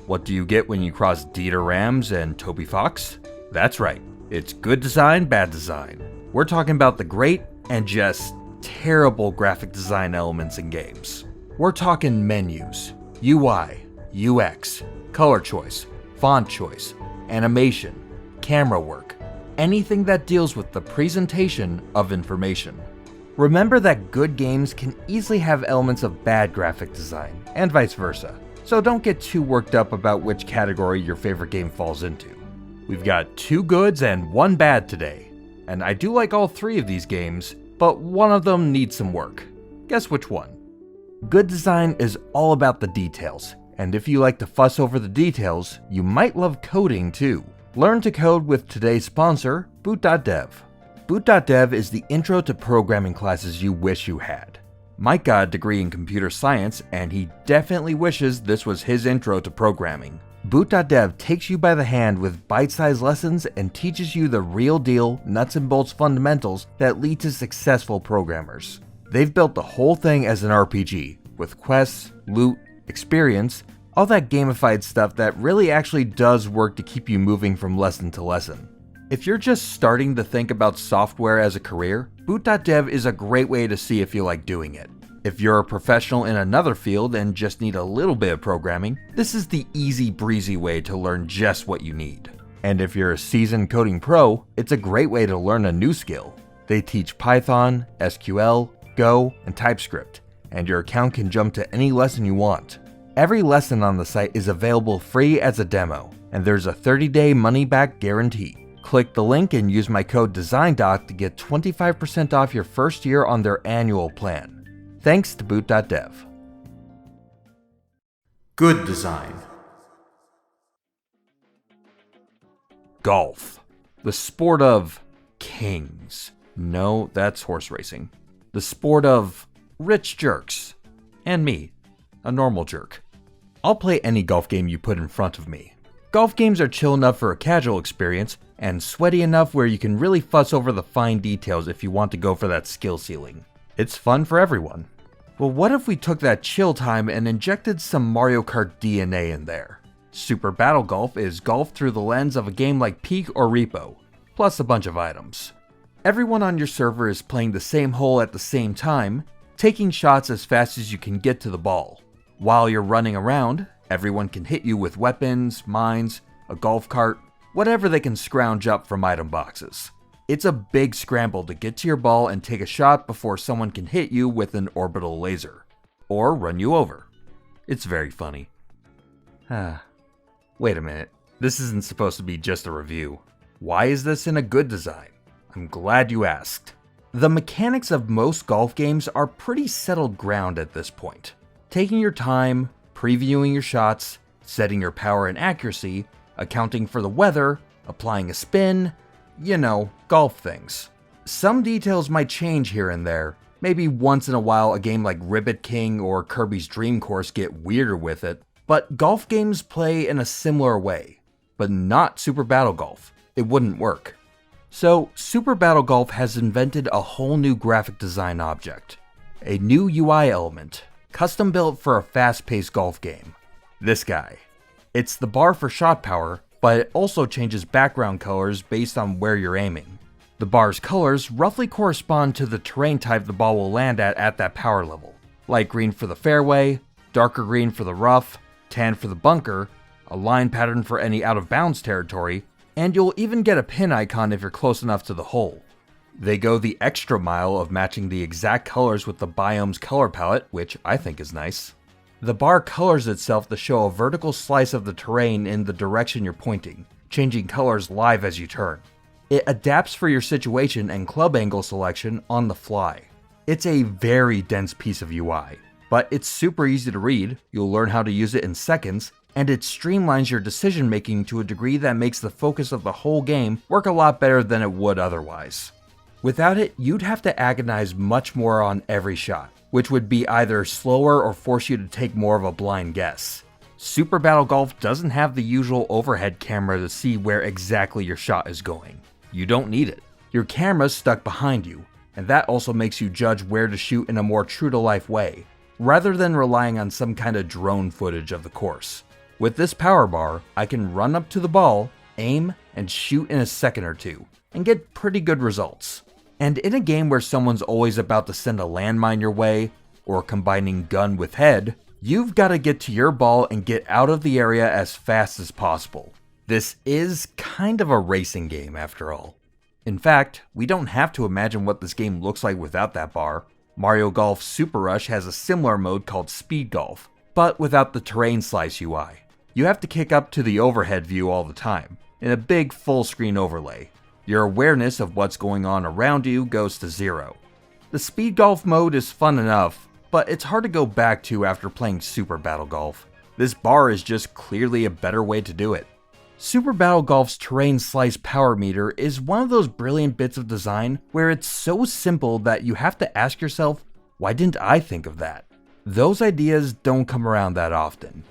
What do you get when you cross Dieter Rams and Toby Fox? That's right, it's good design, bad design. We're talking about the great and just terrible graphic design elements in games. We're talking menus, UI, UX, color choice, font choice, animation, camera work, anything that deals with the presentation of information. Remember that good games can easily have elements of bad graphic design, and vice versa. So don't get too worked up about which category your favorite game falls into. We've got 2 goods and 1 bad today, and I do like all 3 of these games, but one of them needs some work. Guess which one? Good design is all about the details, and if you like to fuss over the details, you might love coding too. Learn to code with today's sponsor, Boot.dev. Boot.dev is the intro to programming classes you wish you had. Mike got a degree in computer science, and he definitely wishes this was his intro to programming. Boot.dev takes you by the hand with bite-sized lessons and teaches you the real deal, nuts and bolts fundamentals that lead to successful programmers. They've built the whole thing as an RPG, with quests, loot, experience, all that gamified stuff that really actually does work to keep you moving from lesson to lesson. If you're just starting to think about software as a career, Boot.dev is a great way to see if you like doing it. If you're a professional in another field and just need a little bit of programming, this is the easy breezy way to learn just what you need. And if you're a seasoned coding pro, it's a great way to learn a new skill. They teach Python, SQL, Go, and TypeScript, and your account can jump to any lesson you want. Every lesson on the site is available free as a demo, and there's a 30-day money-back guarantee. Click the link and use my code DESIGNDOC to get 25% off your first year on their annual plan. Thanks to Boot.dev. Good design. Golf. The sport of kings. No, that's horse racing. The sport of rich jerks. And me, a normal jerk. I'll play any golf game you put in front of me. Golf games are chill enough for a casual experience, and sweaty enough where you can really fuss over the fine details if you want to go for that skill ceiling. It's fun for everyone. But what if we took that chill time and injected some Mario Kart DNA in there? Super Battle Golf is golf through the lens of a game like Peak or Repo, plus a bunch of items. Everyone on your server is playing the same hole at the same time, taking shots as fast as you can get to the ball. While you're running around, everyone can hit you with weapons, mines, a golf cart, whatever they can scrounge up from item boxes. It's a big scramble to get to your ball and take a shot before someone can hit you with an orbital laser, or run you over. It's very funny. Wait a minute, this isn't supposed to be just a review. Why is this in a good design? I'm glad you asked. The mechanics of most golf games are pretty settled ground at this point. Taking your time, previewing your shots, setting your power and accuracy, accounting for the weather, applying a spin, golf things. Some details might change here and there. Maybe once in a while a game like Ribbit King or Kirby's Dream Course get weirder with it, but golf games play in a similar way. But not Super Battle Golf. It wouldn't work. So, Super Battle Golf has invented a whole new graphic design object. A new UI element, custom built for a fast-paced golf game. This guy. It's the bar for shot power, but it also changes background colors based on where you're aiming. The bar's colors roughly correspond to the terrain type the ball will land at that power level. Light green for the fairway, darker green for the rough, tan for the bunker, a line pattern for any out-of-bounds territory, and you'll even get a pin icon if you're close enough to the hole. They go the extra mile of matching the exact colors with the biome's color palette, which I think is nice. The bar colors itself to show a vertical slice of the terrain in the direction you're pointing, changing colors live as you turn. It adapts for your situation and club angle selection on the fly. It's a very dense piece of UI, but it's super easy to read, you'll learn how to use it in seconds, and it streamlines your decision making to a degree that makes the focus of the whole game work a lot better than it would otherwise. Without it, you'd have to agonize much more on every shot, which would be either slower or force you to take more of a blind guess. Super Battle Golf doesn't have the usual overhead camera to see where exactly your shot is going. You don't need it. Your camera's stuck behind you, and that also makes you judge where to shoot in a more true-to-life way, rather than relying on some kind of drone footage of the course. With this power bar, I can run up to the ball, aim, and shoot in a second or two, and get pretty good results. And in a game where someone's always about to send a landmine your way, or combining gun with head, you've got to get to your ball and get out of the area as fast as possible. This is kind of a racing game after all. In fact, we don't have to imagine what this game looks like without that bar. Mario Golf Super Rush has a similar mode called Speed Golf, but without the terrain slice UI. You have to kick up to the overhead view all the time, in a big full screen overlay. Your awareness of what's going on around you goes to zero. The Speed Golf mode is fun enough, but it's hard to go back to after playing Super Battle Golf. This bar is just clearly a better way to do it. Super Battle Golf's terrain slice power meter is one of those brilliant bits of design where it's so simple that you have to ask yourself, why didn't I think of that? Those ideas don't come around that often.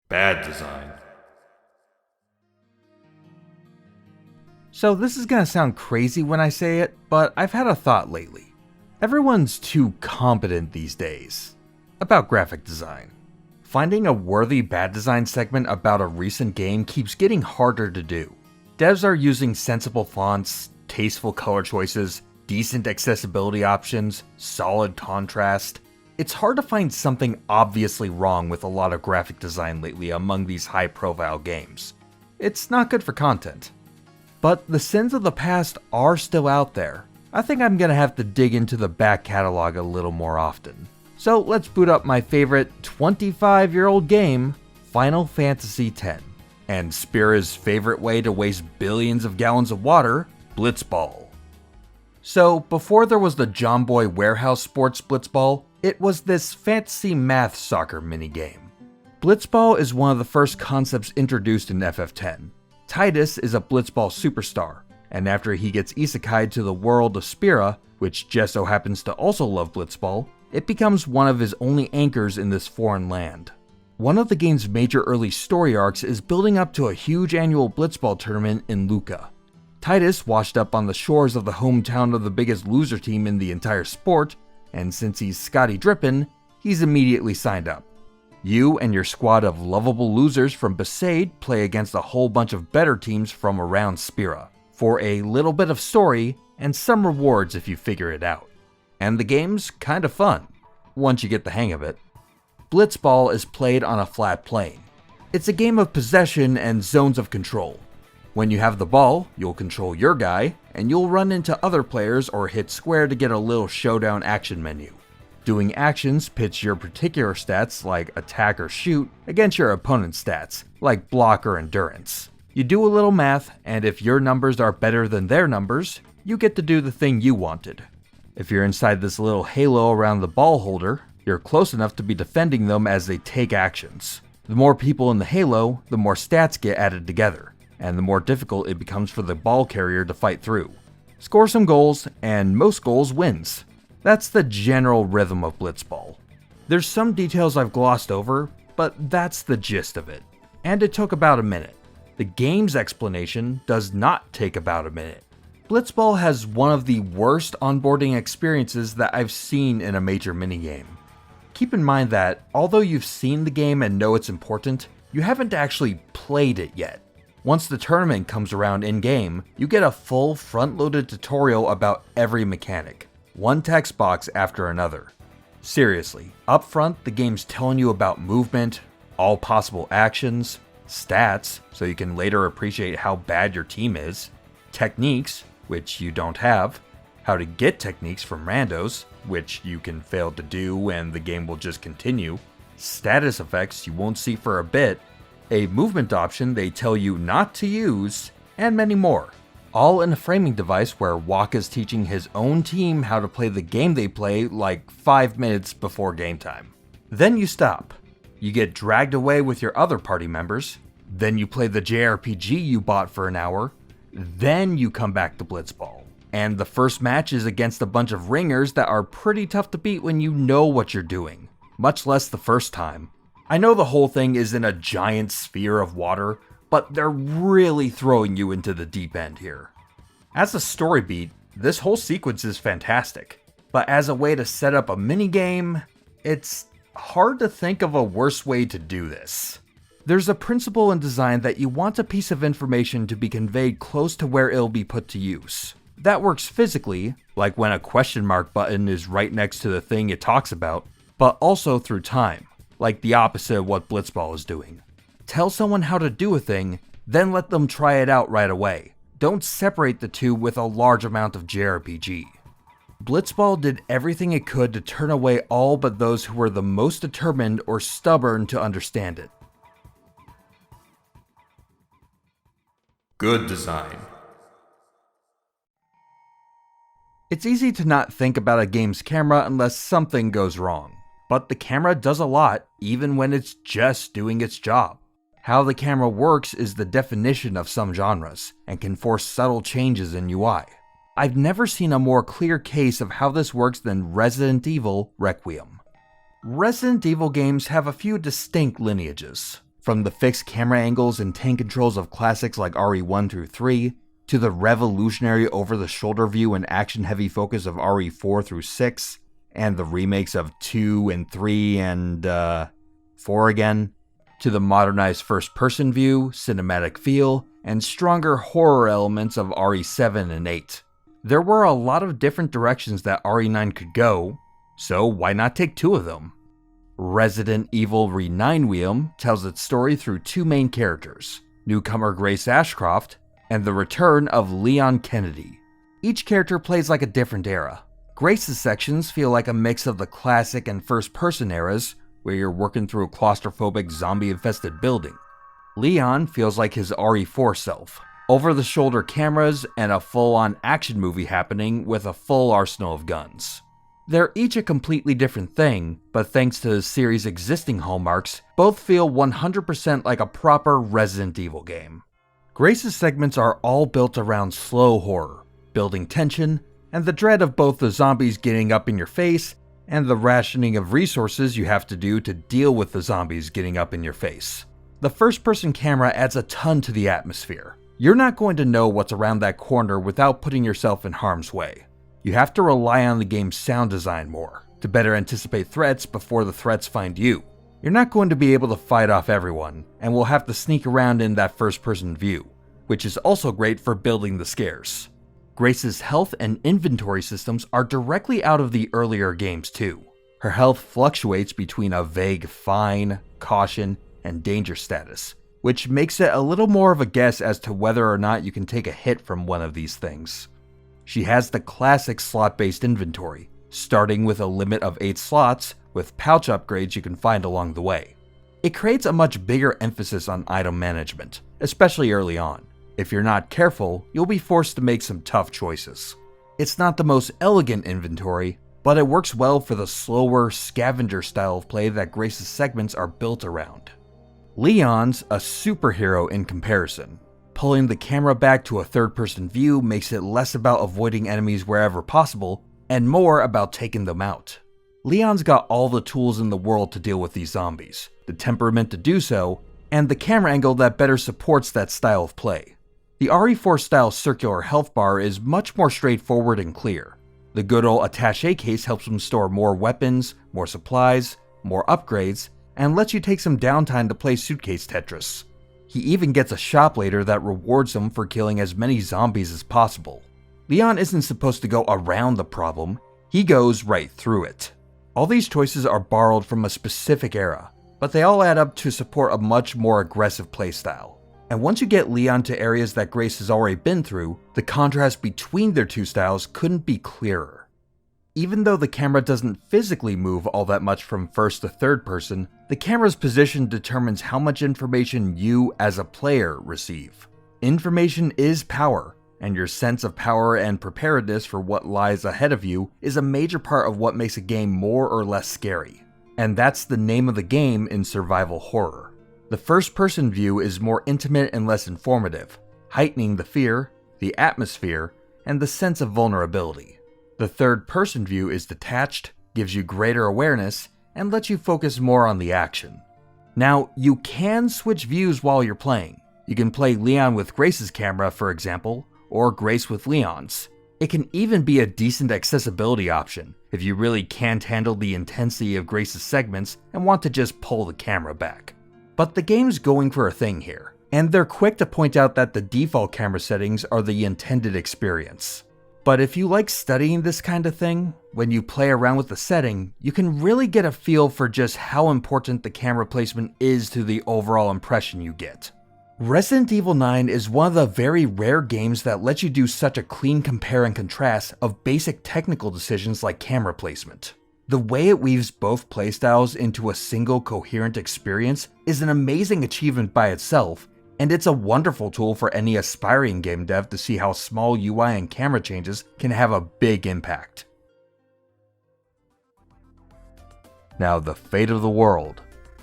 Bad design. So this is gonna sound crazy when I say it, but I've had a thought lately. Everyone's too competent these days about graphic design. Finding a worthy bad design segment about a recent game keeps getting harder to do. Devs are using sensible fonts, tasteful color choices, decent accessibility options, solid contrast. It's hard to find something obviously wrong with a lot of graphic design lately among these high-profile games. It's not good for content. But the sins of the past are still out there. I think I'm gonna have to dig into the back catalog a little more often. So let's boot up my favorite 25-year-old game, Final Fantasy X, and Spira's favorite way to waste billions of gallons of water, Blitzball. So before there was the John Boy Warehouse Sports Blitzball, it was this fantasy math soccer minigame. Blitzball is one of the first concepts introduced in FF10. Titus is a Blitzball superstar, and after he gets isekai'd to the world of Spira, which just so happens to also love Blitzball, it becomes one of his only anchors in this foreign land. One of the game's major early story arcs is building up to a huge annual Blitzball tournament in Lucca. Titus washed up on the shores of the hometown of the biggest loser team in the entire sport, and since he's Scotty Drippin', he's immediately signed up. You and your squad of lovable losers from Besaid play against a whole bunch of better teams from around Spira, for a little bit of story and some rewards if you figure it out. And the game's kinda fun, once you get the hang of it. Blitzball is played on a flat plane. It's a game of possession and zones of control. When you have the ball, you'll control your guy, and you'll run into other players or hit square to get a little showdown action menu. Doing actions pits your particular stats, like attack or shoot, against your opponent's stats, like block or endurance. You do a little math, and if your numbers are better than their numbers, you get to do the thing you wanted. If you're inside this little halo around the ball holder, you're close enough to be defending them as they take actions. The more people in the halo, the more stats get added together, and the more difficult it becomes for the ball carrier to fight through. Score some goals, and most goals wins. That's the general rhythm of Blitzball. There's some details I've glossed over, but that's the gist of it. And it took about a minute. The game's explanation does not take about a minute. Blitzball has one of the worst onboarding experiences that I've seen in a major minigame. Keep in mind that, although you've seen the game and know it's important, you haven't actually played it yet. Once the tournament comes around in-game, you get a full front-loaded tutorial about every mechanic, one text box after another. Seriously, up front the game's telling you about movement, all possible actions, stats, so you can later appreciate how bad your team is, techniques, which you don't have, how to get techniques from randos, which you can fail to do and the game will just continue, status effects you won't see for a bit, a movement option they tell you not to use, and many more. All in a framing device where Waka's teaching his own team how to play the game they play like 5 minutes before game time. Then you stop. You get dragged away with your other party members, then you play the JRPG you bought for an hour, then you come back to Blitzball. And the first match is against a bunch of ringers that are pretty tough to beat when you know what you're doing, much less the first time. I know the whole thing is in a giant sphere of water, but they're really throwing you into the deep end here. As a story beat, this whole sequence is fantastic, but as a way to set up a minigame, it's hard to think of a worse way to do this. There's a principle in design that you want a piece of information to be conveyed close to where it'll be put to use. That works physically, like when a question mark button is right next to the thing it talks about, but also through time, like the opposite of what Blitzball is doing. Tell someone how to do a thing, then let them try it out right away. Don't separate the two with a large amount of JRPG. Blitzball did everything it could to turn away all but those who were the most determined or stubborn to understand it. Good design. It's easy to not think about a game's camera unless something goes wrong, but the camera does a lot even when it's just doing its job. How the camera works is the definition of some genres, and can force subtle changes in UI. I've never seen a more clear case of how this works than Resident Evil Requiem. Resident Evil games have a few distinct lineages, from the fixed camera angles and tank controls of classics like RE1 through 3, to the revolutionary over-the-shoulder view and action-heavy focus of RE4 through 6, and the remakes of 2 and 3 and 4 again, to the modernized first-person view, cinematic feel, and stronger horror elements of RE7 and 8. There were a lot of different directions that RE9 could go, so why not take two of them? Resident Evil Requiem tells its story through two main characters, newcomer Grace Ashcroft, and the return of Leon Kennedy. Each character plays like a different era. Grace's sections feel like a mix of the classic and first-person eras, where you're working through a claustrophobic zombie-infested building. Leon feels like his RE4 self, over-the-shoulder cameras and a full-on action movie happening with a full arsenal of guns. They're each a completely different thing, but thanks to the series' existing hallmarks, both feel 100% like a proper Resident Evil game. Grace's segments are all built around slow horror, building tension, and the dread of both the zombies getting up in your face and the rationing of resources you have to do to deal with the zombies getting up in your face. The first-person camera adds a ton to the atmosphere. You're not going to know what's around that corner without putting yourself in harm's way. You have to rely on the game's sound design more, to better anticipate threats before the threats find you. You're not going to be able to fight off everyone, and will have to sneak around in that first-person view, which is also great for building the scares. Grace's health and inventory systems are directly out of the earlier games too. Her health fluctuates between a vague fine, caution, and danger status, which makes it a little more of a guess as to whether or not you can take a hit from one of these things. She has the classic slot-based inventory, starting with a limit of 8 slots with pouch upgrades you can find along the way. It creates a much bigger emphasis on item management, especially early on. If you're not careful, you'll be forced to make some tough choices. It's not the most elegant inventory, but it works well for the slower, scavenger style of play that Grace's segments are built around. Leon's a superhero in comparison. Pulling the camera back to a third-person view makes it less about avoiding enemies wherever possible, and more about taking them out. Leon's got all the tools in the world to deal with these zombies, the temperament to do so, and the camera angle that better supports that style of play. The RE4 style circular health bar is much more straightforward and clear. The good old attaché case helps him store more weapons, more supplies, more upgrades, and lets you take some downtime to play suitcase Tetris. He even gets a shop later that rewards him for killing as many zombies as possible. Leon isn't supposed to go around the problem, he goes right through it. All these choices are borrowed from a specific era, but they all add up to support a much more aggressive playstyle. And once you get Leon to areas that Grace has already been through, the contrast between their two styles couldn't be clearer. Even though the camera doesn't physically move all that much from first to third person, the camera's position determines how much information you, as a player, receive. Information is power, and your sense of power and preparedness for what lies ahead of you is a major part of what makes a game more or less scary. And that's the name of the game in survival horror. The first-person view is more intimate and less informative, heightening the fear, the atmosphere, and the sense of vulnerability. The third-person view is detached, gives you greater awareness, and lets you focus more on the action. Now, you can switch views while you're playing. You can play Leon with Grace's camera, for example, or Grace with Leon's. It can even be a decent accessibility option if you really can't handle the intensity of Grace's segments and want to just pull the camera back. But the game's going for a thing here, and they're quick to point out that the default camera settings are the intended experience. But if you like studying this kind of thing, when you play around with the setting, you can really get a feel for just how important the camera placement is to the overall impression you get. Resident Evil 9 is one of the very rare games that lets you do such a clean compare and contrast of basic technical decisions like camera placement. The way it weaves both playstyles into a single coherent experience is an amazing achievement by itself, and it's a wonderful tool for any aspiring game dev to see how small UI and camera changes can have a big impact. Now the fate of the world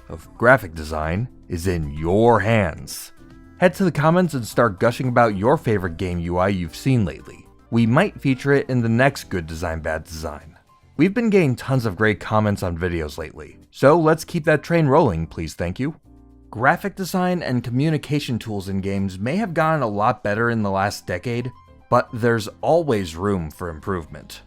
of graphic design is in your hands. Head to the comments and start gushing about your favorite game UI you've seen lately. We might feature it in the next Good Design Bad Design. We've been getting tons of great comments on videos lately, so let's keep that train rolling, please thank you. Graphic design and communication tools in games may have gotten a lot better in the last decade, but there's always room for improvement.